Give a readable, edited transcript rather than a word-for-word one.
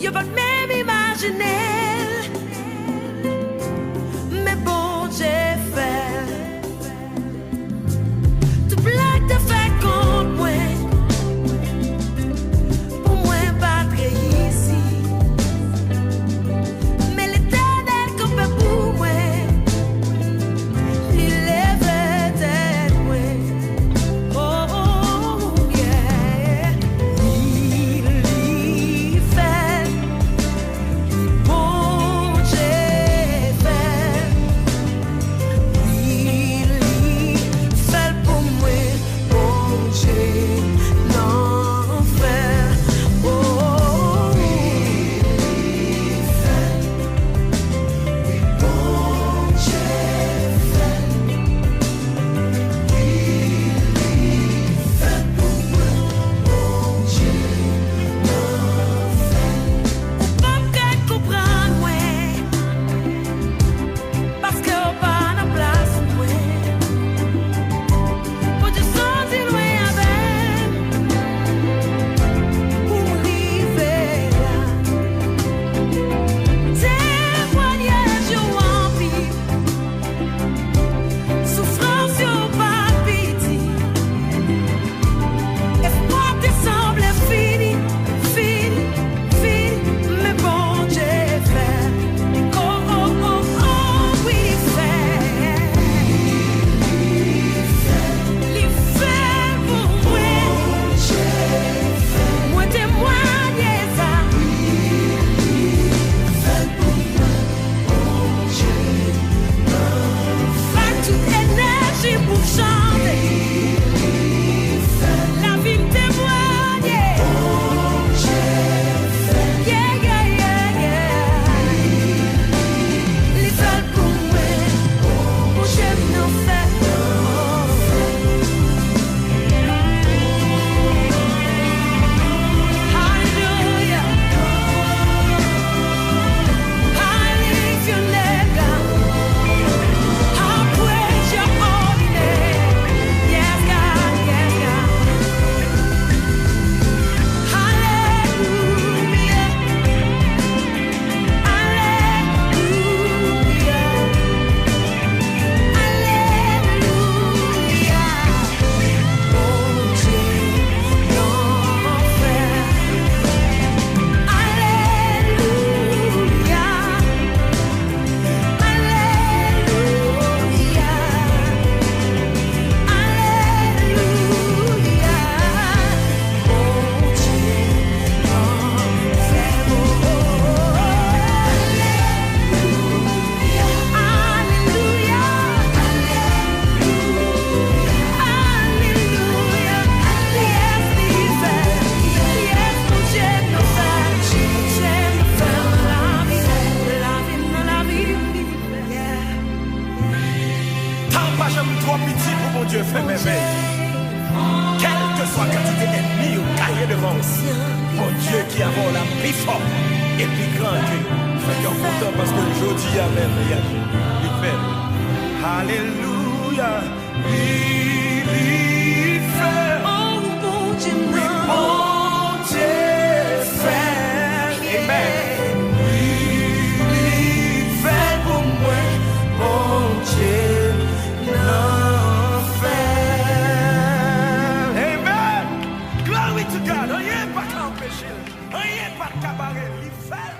Yo pas même imaginer, mais bon j'ai fait. Tout blague de fait contre moi, pour moi battre ici. Mais l'éternel qu'on peut pour moi, il lève tête moi. Oh yeah, il fait. Bon Dieu fait, il fait pour moi. Bon Dieu n'en fait. Oh, il fait. Bon Dieu fait, il fait pour moi. Bon Dieu n'en fait. Pas qu'à comprendre moi, parce que au pas na place moi. Pour te sentir loin avec, pour m'arriver là. Témoignage yo rempli, souffrance yo pas pitié. Espoir te semble fini, fini, fini, mais bon Dieu fait. Oh, oh, oh, oh, oui, il fait. Il fait pour moi. Moi témoigne ça. Fait toute énergie pour chanter. La vie me témoigne. Yeah, yeah, yeah, yeah. Il fait pour moi. Mon Dieu n'en fait. Hallelujah. I lift your name, God. I praise your holy name. Yes, God, yes, God. Hallelujah. Hallelujah. Hallelujah. Bon Dieu n'en fait. Alléluia, Alléluia, Alléluia. Bon Dieu n'en fait. Alléluia, Alléluia, Alléluia. Yes, il fait. Yes, mon Dieu n'en fait. J'aime faire la vie, yeah. Tant pas jamais trop petit pour mon Dieu fait merveille. Quelle que soit la quantité d'ennemis ou cahier devant nous, mon Dieu qui a la plus fort et plus grand que fait qu'on content parce que le jour d'y a même il fait. Alléluia. Il fait. Oh, mon Dieu, Oui, non. mon Dieu fait. Amen. Il fait pour moi. Mon Dieu n'en fait. Amen. Glory to God. Rien pas qu'à empêcher. Rien pas qu'à barrer. Il fait.